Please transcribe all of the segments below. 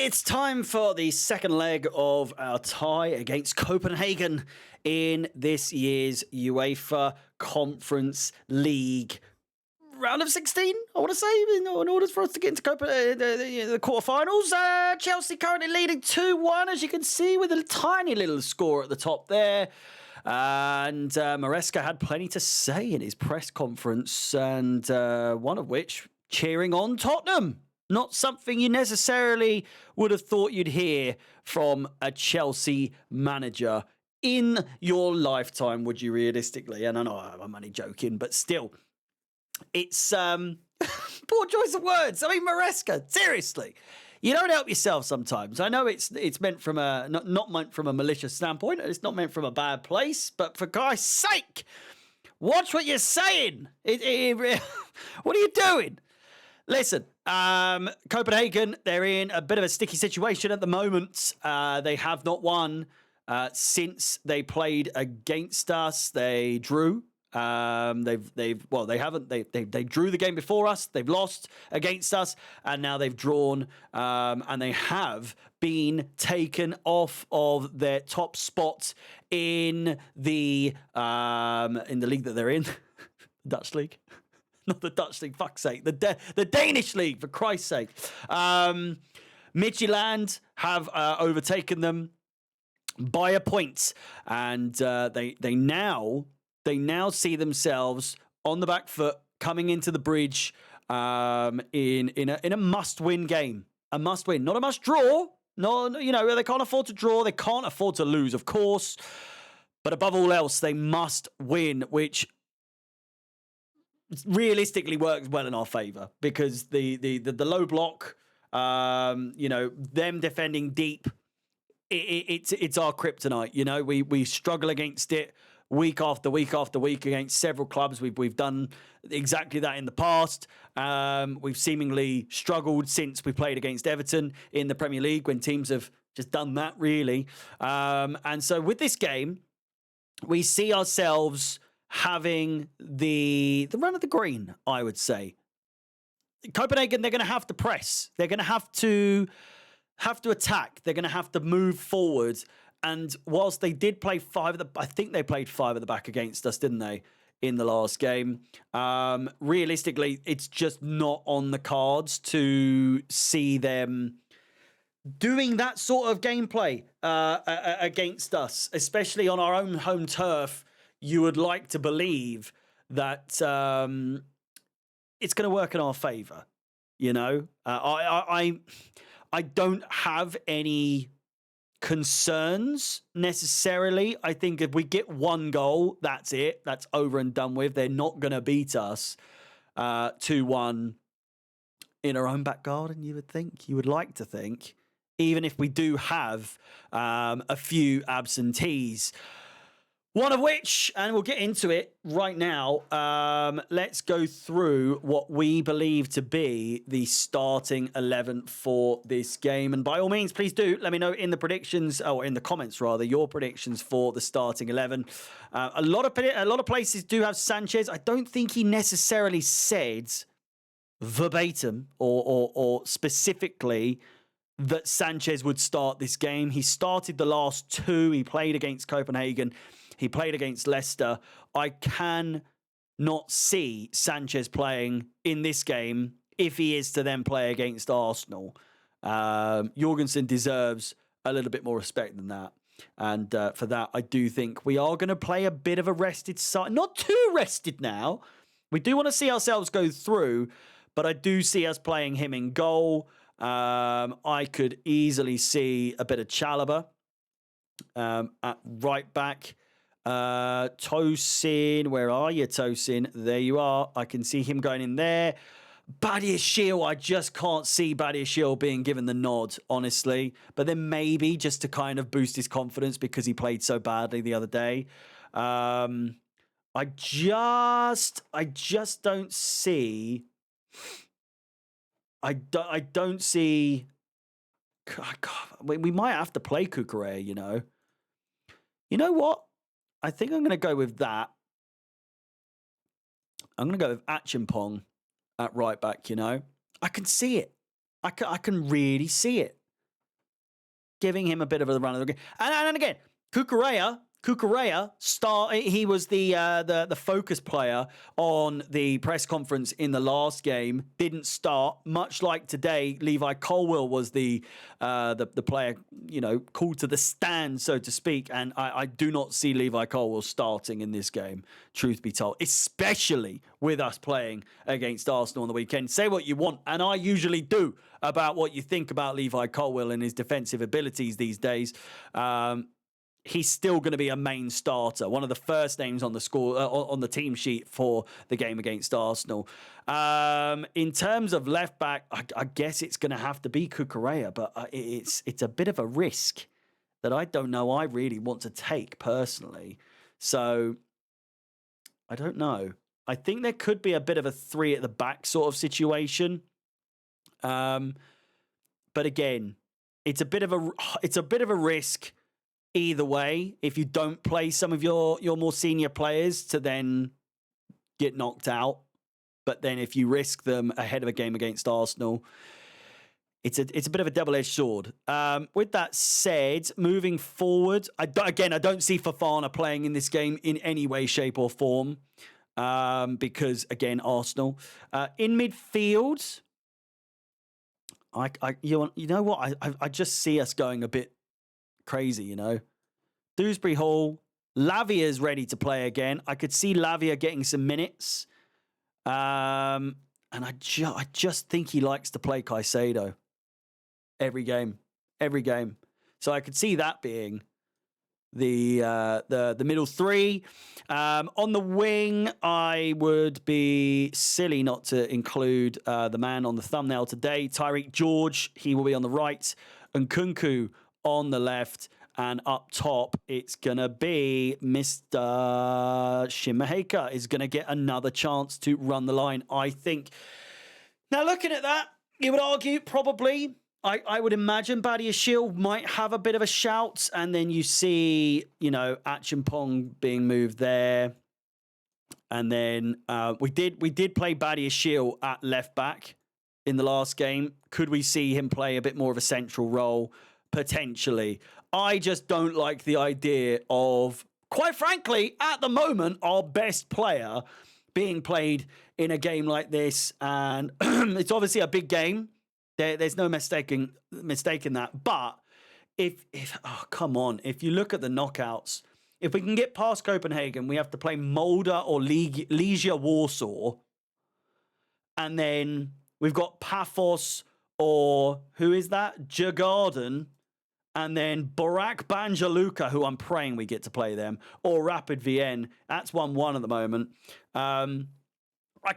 It's time for the second leg of our tie against Copenhagen in this year's UEFA Conference League round of 16, I want to say, in order for us to get into the quarterfinals. Chelsea currently leading 2-1, as you can see, with a tiny little score at the top there. And Maresca had plenty to say in his press conference, and one of which cheering on Tottenham. Not something you necessarily would have thought you'd hear from a Chelsea manager in your lifetime, would you, realistically? And I know I'm only joking, but still, it's poor choice of words. I mean, Maresca, seriously, you don't help yourself sometimes. I know it's meant from a not meant from a malicious standpoint. It's not meant from a bad place, but for Christ's sake, watch what you're saying. What are you doing? Listen, Copenhagen, they're in a bit of a sticky situation at the moment. They have not won since they played against us. They drew. They haven't. They drew the game before us. They've lost against us, and now they've drawn. And they have been taken off of their top spot in the league that they're in, Dutch league. Not the Dutch league, fuck's sake. The Danish league, for Christ's sake. Midtjylland have overtaken them by a point, and they now see themselves on the back foot coming into the bridge in a must-win game. A must-win, not a must-draw. No, they can't afford to draw. They can't afford to lose, of course. But above all else, they must win, which realistically works well in our favour, because the low block, them defending deep, it's our kryptonite. We struggle against it week after week after week against several clubs. We've done exactly that in the past. We've seemingly struggled since we played against Everton in the Premier League, when teams have just done that, really. And so with this game, we see ourselves having the run of the green, I would say. Copenhagen, they're going to have to press. They're going to have to attack. They're going to have to move forward. And whilst they did play I think they played five at the back against us, didn't they, in the last game? Realistically, it's just not on the cards to see them doing that sort of gameplay against us, especially on our own home turf. You would like to believe that it's going to work in our favour. I don't have any concerns necessarily. I think if we get one goal, that's it. That's over and done with. They're not going to beat us 2-1 in our own back garden, you would think. You would like to think, even if we do have a few absentees. One of which, and we'll get into it right now, let's go through what we believe to be the starting 11 for this game. And by all means, please do let me know in the predictions, or in the comments rather, your predictions for the starting 11. A lot of places do have Sanchez. I don't think he necessarily said verbatim or specifically that Sanchez would start this game. He started the last two. He played against Copenhagen. He played against Leicester. I can not see Sanchez playing in this game if he is to then play against Arsenal. Jorgensen deserves a little bit more respect than that. And for that, I do think we are going to play a bit of a rested side. Not too rested now. We do want to see ourselves go through, but I do see us playing him in goal. I could easily see a bit of Chalobah at right back. Tosin, where are you, Tosin? There you are. I can see him going in there. Badiashile, I just can't see Badiashile being given the nod, honestly. But then maybe just to kind of boost his confidence because he played so badly the other day. I just don't see. I don't see. God, we might have to play Cucurella, You know what? I think I'm going to go with that. I'm going to go with Achimpong at right back, I can see it. I can really see it. giving him a bit of a run of the game. And again, Cucurella, he was the focus player on the press conference in the last game. Didn't start, much like today. Levi Colwill was the player, called to the stand, so to speak. And I do not see Levi Colwill starting in this game, truth be told, especially with us playing against Arsenal on the weekend. Say what you want, and I usually do, about what you think about Levi Colwill and his defensive abilities these days. He's still going to be a main starter, one of the first names on the score on the team sheet for the game against Arsenal. In terms of left back, I guess it's going to have to be Cucurella, but it's a bit of a risk that I don't know I really want to take personally. So I don't know. I think there could be a bit of a 3 at the back sort of situation. But again, it's a bit of a risk. Either way, if you don't play some of your more senior players to then get knocked out, but then if you risk them ahead of a game against Arsenal, it's a bit of a double-edged sword. With that said, moving forward, I don't see Fofana playing in this game in any way, shape, or form, because again, Arsenal in midfield. You know what? I just see us going a bit crazy, Dewsbury Hall, Lavia's ready to play again. I could see Lavia getting some minutes. And I just think he likes to play Caicedo every game. So I could see that being the middle 3. On the wing, I would be silly not to include the man on the thumbnail today, Tyreek George. He will be on the right, and Nkunku on the left, and up top, it's going to be Mr. Shimaheka is going to get another chance to run the line, I think. Now, looking at that, you would argue probably, I would imagine Badiashile might have a bit of a shout, and then you see, Achimpong being moved there. And then we did play Badiashile at left back in the last game. Could we see him play a bit more of a central role? Potentially. I just don't like the idea of, quite frankly, at the moment, our best player being played in a game like this. And it's obviously a big game. There's no mistake in that. But if you look at the knockouts, if we can get past Copenhagen, we have to play Molde or Legia Warsaw. And then we've got Paphos or who is that? Djurgården. And then Borac Banja Luka, who I'm praying we get to play them, or Rapid Vienna. That's 1-1 at the moment. I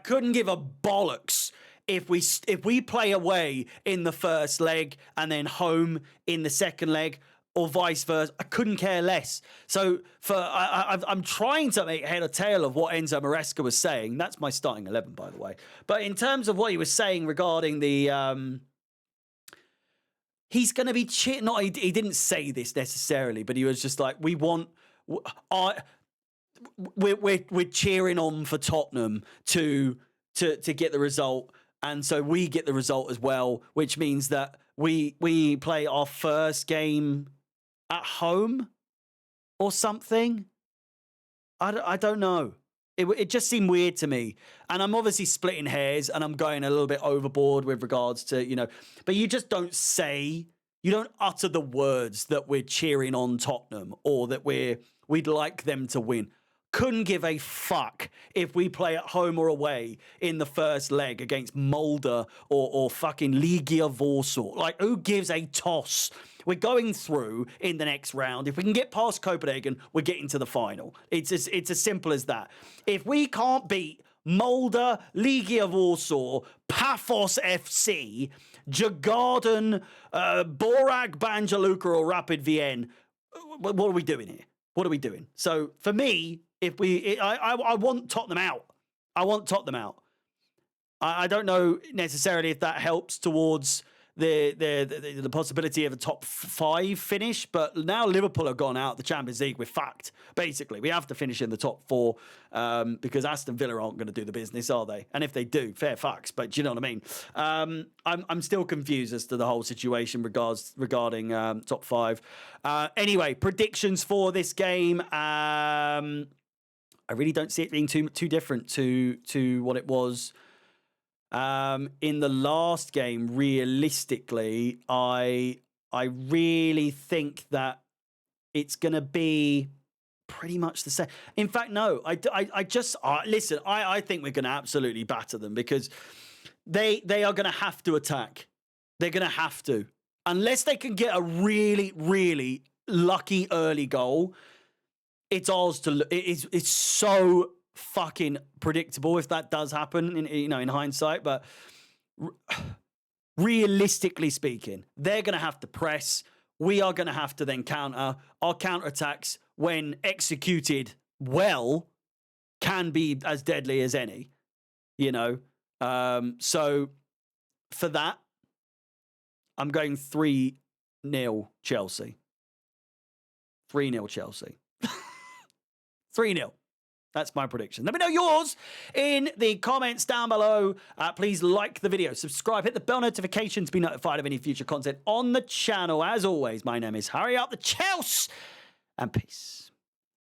couldn't give a bollocks if we play away in the first leg and then home in the second leg, or vice versa. I couldn't care less. So I'm trying to make head or tail of what Enzo Maresca was saying. That's my starting 11, by the way. But in terms of what he was saying regarding the... he's going to be cheering. No, he didn't say this necessarily, but he was just like, we're cheering on for Tottenham to get the result, and so we get the result as well, which means that we play our first game at home or something. I don't know. It just seemed weird to me. And I'm obviously splitting hairs and I'm going a little bit overboard with regards to, but you just don't you don't utter the words that we're cheering on Tottenham or that we'd like them to win. Couldn't give a fuck if we play at home or away in the first leg against Molde or fucking Legia Warsaw. Like, who gives a toss? We're going through in the next round. If we can get past Copenhagen, we're getting to the final. It's as simple as that. If we can't beat Molde, Legia Warsaw, Paphos FC, Djurgården, Borac Banja Luka or Rapid Vienna, what are we doing here? What are we doing? So for me, I want Tottenham out. I want Tottenham out. I don't know necessarily if that helps towards the possibility of a top 5 finish, but now Liverpool have gone out the Champions League. We're fucked. Basically, we have to finish in the top 4 because Aston Villa aren't going to do the business, are they? And if they do, fair fucks. But do you know what I mean? I'm still confused as to the whole situation regarding top 5. Anyway, predictions for this game. I really don't see it being too different to what it was. In the last game, realistically, I really think that it's going to be pretty much the same. In fact, no, I just listen. I think we're going to absolutely batter them because they are going to have to attack. They're going to have to, unless they can get a really, really lucky early goal. It's ours to. It's so fucking predictable if that does happen in hindsight, but realistically speaking, they're going to have to press. We are going to have to then counter. Our counterattacks, when executed well, can be as deadly as any, so for that, I'm going 3-0 Chelsea. 3-0 Chelsea. 3-0. That's my prediction. Let me know yours in the comments down below. Please like the video, subscribe, hit the bell notification to be notified of any future content on the channel. As always, my name is Harry Up the Chelsea, and peace.